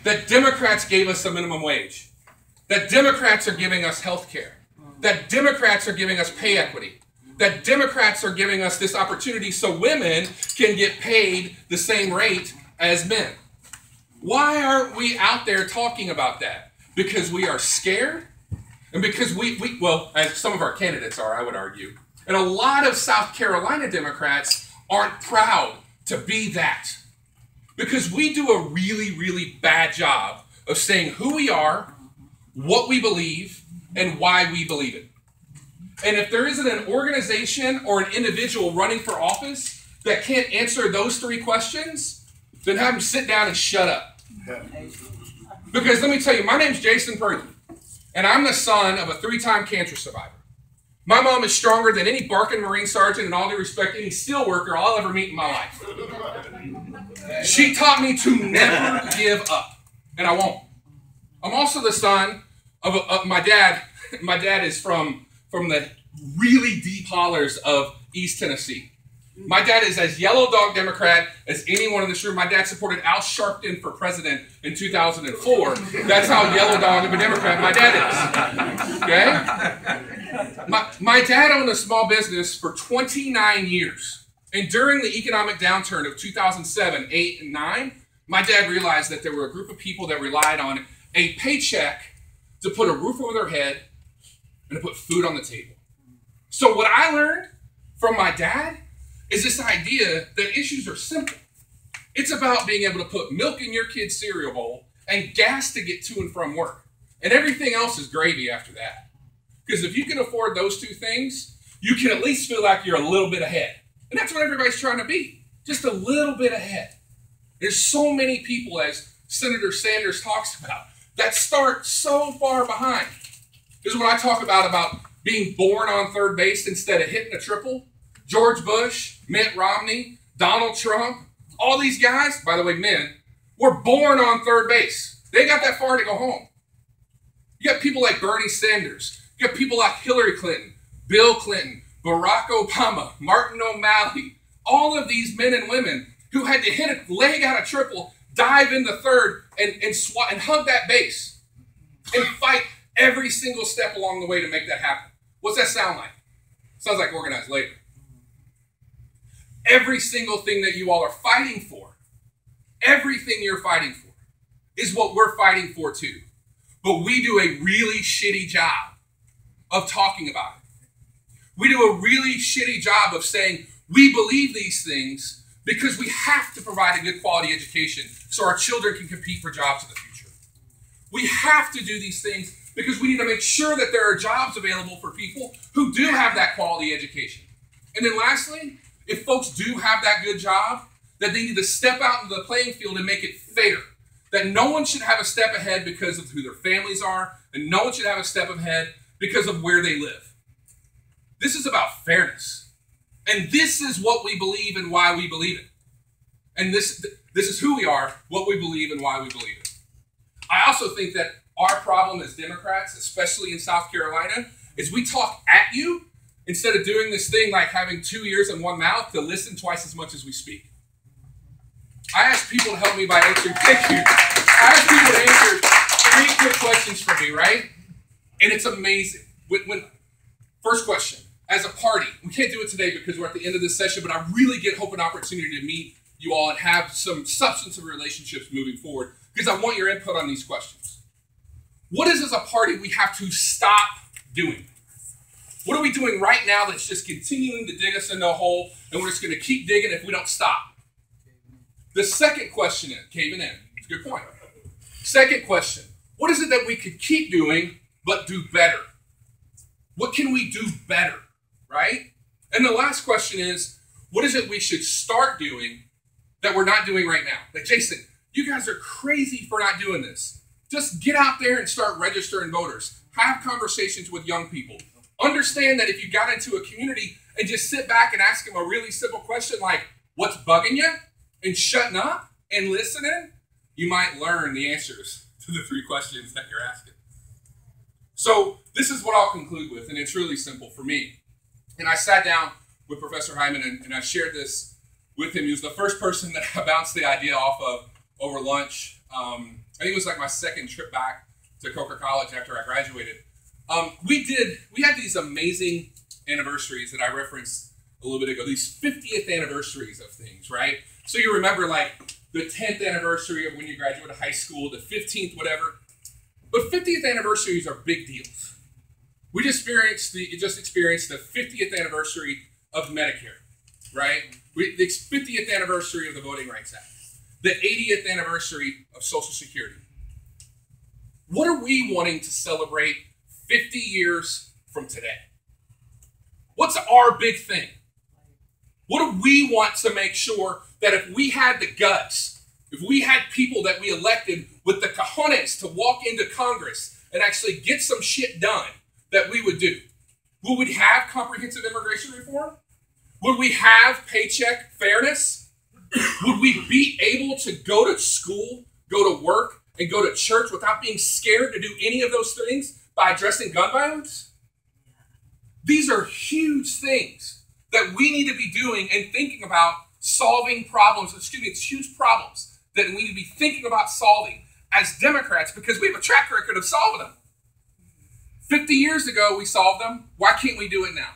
that Democrats gave us a minimum wage, that Democrats are giving us health care, that Democrats are giving us pay equity, that Democrats are giving us this opportunity so women can get paid the same rate as men. Why aren't we out there talking about that? Because we are scared, and because well, as some of our candidates are, I would argue, and a lot of South Carolina Democrats aren't proud to be that. Because we do a really, really bad job of saying who we are, what we believe, and why we believe it. And if there isn't an organization or an individual running for office that can't answer those three questions, then have them sit down and shut up. Because let me tell you, my name's Jason Perky, and I'm the son of a 3-time cancer survivor. My mom is stronger than any barking Marine sergeant, and all due respect, any steel worker I'll ever meet in my life. She taught me to never give up, and I won't. I'm also the son of my dad. My dad is from the really deep hollers of East Tennessee. My dad is as yellow dog Democrat as anyone in this room. My dad supported Al Sharpton for president in 2004. That's how yellow dog of a Democrat my dad is. Okay? My dad owned a small business for 29 years. And during the economic downturn of 2007, 8, and 9, my dad realized that there were a group of people that relied on a paycheck to put a roof over their head and to put food on the table. So what I learned from my dad is this idea that issues are simple. It's about being able to put milk in your kid's cereal bowl and gas to get to and from work. And everything else is gravy after that. Because if you can afford those two things, you can at least feel like you're a little bit ahead. And that's what everybody's trying to be, just a little bit ahead. There's so many people, as Senator Sanders talks about, that start so far behind. This is what I talk about being born on third base instead of hitting a triple. George Bush, Mitt Romney, Donald Trump, all these guys, by the way, men, were born on third base. They got that far to go home. You got people like Bernie Sanders. You got people like Hillary Clinton, Bill Clinton, Barack Obama, Martin O'Malley, all of these men and women who had to hit a leg out a triple, dive into third, and hug that base and fight every single step along the way to make that happen. What's that sound like? Sounds like organized labor. Every single thing that you all are fighting for, everything you're fighting for, is what we're fighting for too. But we do a really shitty job of talking about it. We do a really shitty job of saying we believe these things because we have to provide a good quality education so our children can compete for jobs in the future. We have to do these things because we need to make sure that there are jobs available for people who do have that quality education. And then lastly, if folks do have that good job, that they need to step out into the playing field and make it fair. That no one should have a step ahead because of who their families are, and no one should have a step ahead because of where they live. This is about fairness. And this is what we believe and why we believe it. And this is who we are, what we believe, and why we believe it. I also think that our problem as Democrats, especially in South Carolina, is we talk at you instead of doing this thing like having 2 ears and 1 mouth to listen twice as much as we speak. I ask people to help me by answering, thank you. I ask people to answer 3 quick questions for me, right? And it's amazing. First question, as a party, we can't do it today because we're at the end of this session, but I really hope an opportunity to meet you all and have some substantive relationships moving forward because I want your input on these questions. What is, as a party, we have to stop doing? What are we doing right now that's just continuing to dig us into a hole and we're just going to keep digging if we don't stop? The second question is, caving in. It's a good point. Second question, what is it that we could keep doing but do better? What can we do better, right? And the last question is, what is it we should start doing that we're not doing right now? Like, Jason, you guys are crazy for not doing this. Just get out there and start registering voters. Have conversations with young people. Understand that if you got into a community and just sit back and ask them a really simple question like, what's bugging you? And shutting up and listening, you might learn the answers to the 3 questions that you're asking. So this is what I'll conclude with, and it's really simple for me. And I sat down with Professor Hyman and I shared this with him. He was the first person that I bounced the idea off of over lunch. I think it was like my second trip back to Coker College after I graduated. We had these amazing anniversaries that I referenced a little bit ago, these 50th anniversaries of things, right? So you remember like the 10th anniversary of when you graduated high school, the 15th, whatever. But 50th anniversaries are big deals. We just experienced the 50th anniversary of Medicare, right? The 50th anniversary of the Voting Rights Act, the 80th anniversary of Social Security. What are we wanting to celebrate 50 years from today? What's our big thing? What do we want to make sure that if we had the guts, if we had people that we elected with the cojones to walk into Congress and actually get some shit done, that we would do? Would we have comprehensive immigration reform? Would we have paycheck fairness? Would we be able to go to school, go to work, and go to church without being scared to do any of those things by addressing gun violence? These are huge things that we need to be doing and thinking about solving problems. It's huge problems that we need to be thinking about solving as Democrats because we have a track record of solving them. 50 years ago, we solved them. Why can't we do it now?